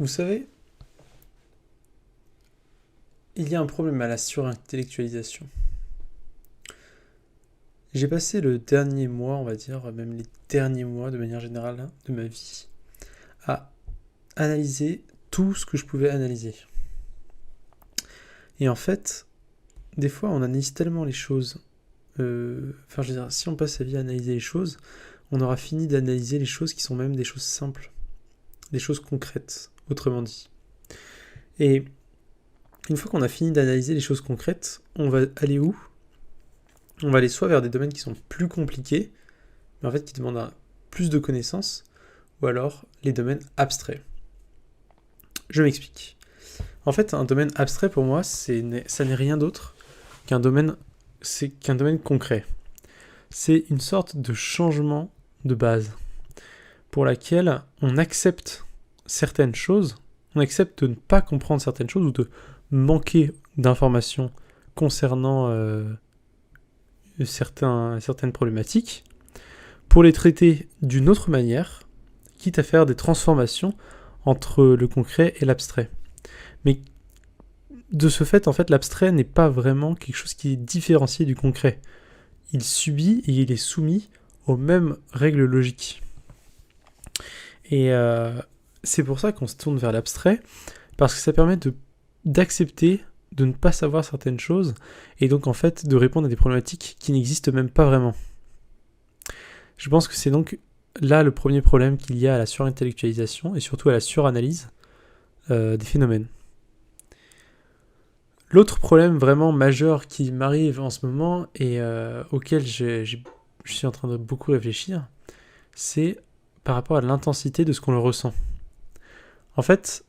Vous savez, il y a un problème à la surintellectualisation. J'ai passé le dernier mois, on va dire, même les derniers mois de manière générale de ma vie, à analyser tout ce que je pouvais analyser. Et en fait, des fois, on analyse tellement les choses. Enfin, je veux dire, si on passe sa vie à analyser les choses, on aura fini d'analyser les choses qui sont même des choses simples, des choses concrètes, autrement dit. Et une fois qu'on a fini d'analyser les choses concrètes, on va aller où? On va aller soit vers des domaines qui sont plus compliqués, mais en fait qui demandent plus de connaissances, ou alors les domaines abstraits. Je m'explique. En fait, un domaine abstrait pour moi, ça n'est rien d'autre qu'un domaine concret. C'est une sorte de changement de base pour laquelle on accepte certaines choses, on accepte de ne pas comprendre certaines choses ou de manquer d'informations concernant certaines problématiques pour les traiter d'une autre manière, quitte à faire des transformations entre le concret et l'abstrait. Mais de ce fait, en fait, l'abstrait n'est pas vraiment quelque chose qui est différencié du concret. Il subit et il est soumis aux mêmes règles logiques. Et c'est pour ça qu'on se tourne vers l'abstrait, parce que ça permet d'accepter de ne pas savoir certaines choses, et donc en fait de répondre à des problématiques qui n'existent même pas vraiment. Je pense que c'est donc là le premier problème qu'il y a à la surintellectualisation, et surtout à la suranalyse des phénomènes. L'autre problème vraiment majeur qui m'arrive en ce moment, et auquel je suis en train de beaucoup réfléchir, c'est par rapport à l'intensité de ce qu'on le ressent. En fait,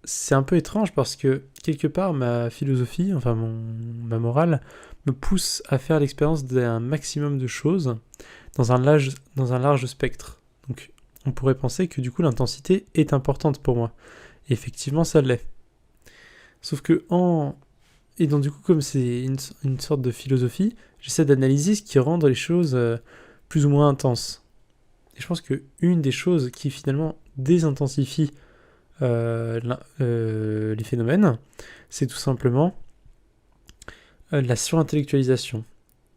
c'est un peu étrange parce que quelque part ma philosophie, enfin ma morale, me pousse à faire l'expérience d'un maximum de choses dans un large spectre. Donc on pourrait penser que du coup l'intensité est importante pour moi. Et effectivement ça l'est. Sauf que et donc du coup comme c'est une sorte de philosophie, j'essaie d'analyser ce qui rend les choses plus ou moins intenses. Et je pense qu'une des choses qui finalement désintensifie les phénomènes, c'est tout simplement la surintellectualisation.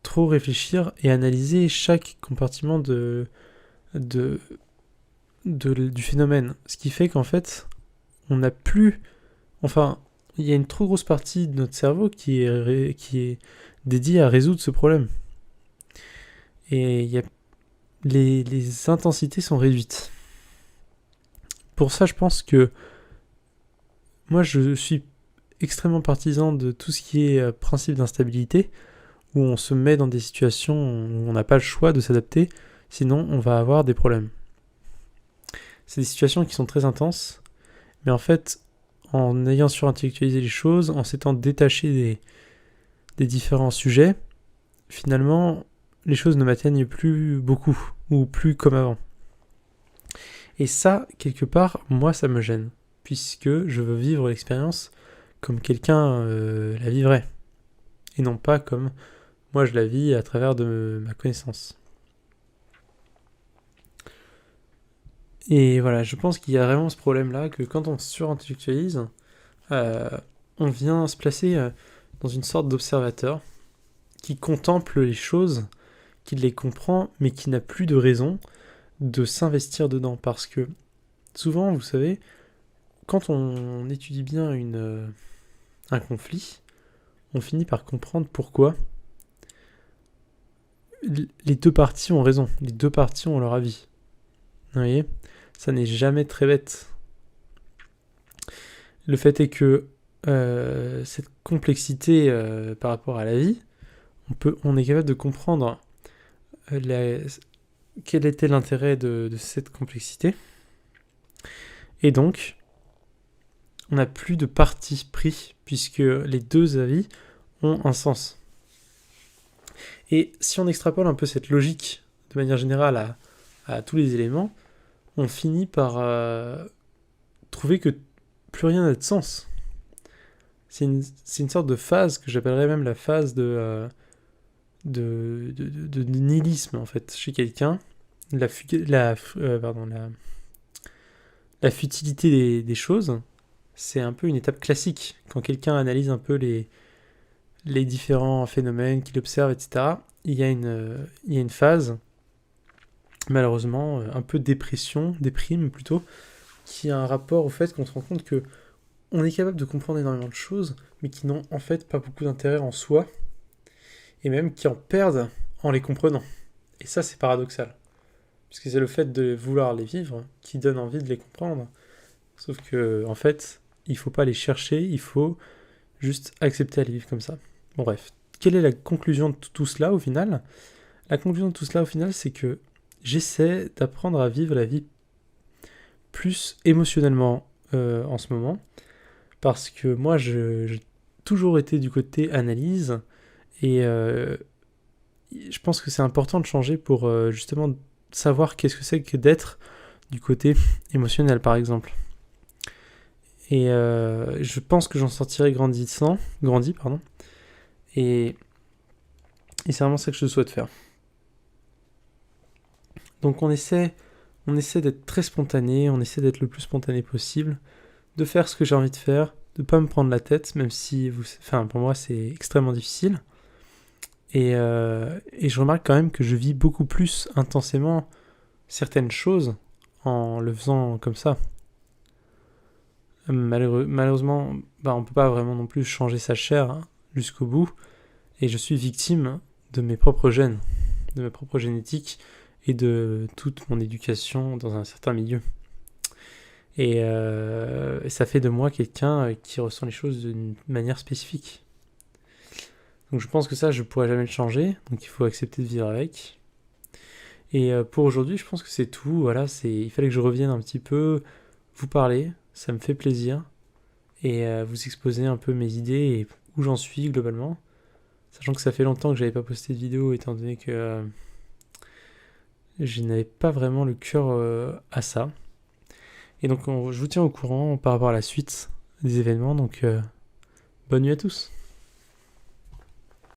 Trop réfléchir et analyser chaque compartiment du phénomène. Ce qui fait qu'en fait, on n'a plus... Enfin, il y a une trop grosse partie de notre cerveau qui est dédiée à résoudre ce problème. Et les intensités sont réduites. Pour ça, je pense que moi, je suis extrêmement partisan de tout ce qui est principe d'instabilité, où on se met dans des situations où on n'a pas le choix de s'adapter, sinon on va avoir des problèmes. C'est des situations qui sont très intenses, mais en fait, en ayant surintellectualisé les choses, en s'étant détaché des différents sujets, finalement, les choses ne m'atteignent plus beaucoup, ou plus comme avant. Et ça, quelque part, moi, ça me gêne, puisque je veux vivre l'expérience comme quelqu'un la vivrait, et non pas comme moi je la vis à travers de ma connaissance. Et voilà, je pense qu'il y a vraiment ce problème-là, que quand on surintellectualise, on vient se placer dans une sorte d'observateur qui contemple les choses, qui les comprend, mais qui n'a plus de raison de s'investir dedans. Parce que souvent, vous savez, quand on étudie bien un conflit, on finit par comprendre pourquoi les deux parties ont raison, les deux parties ont leur avis. Vous voyez ? Ça n'est jamais très bête. Le fait est que cette complexité par rapport à la vie, on est capable de comprendre quel était l'intérêt de cette complexité. Et donc, on n'a plus de parti pris, puisque les deux avis ont un sens. Et si on extrapole un peu cette logique de manière générale à tous les éléments, on finit par trouver que plus rien n'a de sens. C'est une sorte de phase que j'appellerais même la phase de nihilisme, en fait, chez quelqu'un. La la futilité des choses, c'est un peu une étape classique. Quand quelqu'un analyse un peu les différents phénomènes qu'il observe, etc., il y a une phase, malheureusement, un peu déprime plutôt, qui a un rapport au fait qu'on se rend compte que on est capable de comprendre énormément de choses, mais qui n'ont en fait pas beaucoup d'intérêt en soi, et même qui en perdent en les comprenant. Et ça, c'est paradoxal. Puisque c'est le fait de vouloir les vivre qui donne envie de les comprendre. Sauf que, en fait, il faut pas les chercher, il faut juste accepter à les vivre comme ça. Bon, bref. Quelle est la conclusion de tout cela au final ? La conclusion de tout cela au final, c'est que j'essaie d'apprendre à vivre la vie plus émotionnellement en ce moment. Parce que moi, j'ai toujours été du côté analyse. Et je pense que c'est important de changer pour justement savoir qu'est-ce que c'est que d'être du côté émotionnel, par exemple. Et je pense que j'en sortirai grandi, pardon. Et c'est vraiment ça que je souhaite faire. Donc on essaie d'être très spontané, on essaie d'être le plus spontané possible, de faire ce que j'ai envie de faire, de pas me prendre la tête, même si pour moi c'est extrêmement difficile. Et je remarque quand même que je vis beaucoup plus intensément certaines choses en le faisant comme ça. Malheureusement, on peut pas vraiment non plus changer sa chair jusqu'au bout, et je suis victime de mes propres gènes, de mes propres génétiques, et de toute mon éducation dans un certain milieu. Et ça fait de moi quelqu'un qui ressent les choses d'une manière spécifique. Donc je pense que ça, je pourrais jamais le changer, donc il faut accepter de vivre avec. Et pour aujourd'hui, je pense que c'est tout. Voilà, il fallait que je revienne un petit peu vous parler, ça me fait plaisir, et vous exposer un peu mes idées et où j'en suis globalement. Sachant que ça fait longtemps que j'avais pas posté de vidéo, étant donné que je n'avais pas vraiment le cœur à ça. Et donc je vous tiens au courant par rapport à la suite des événements, donc bonne nuit à tous.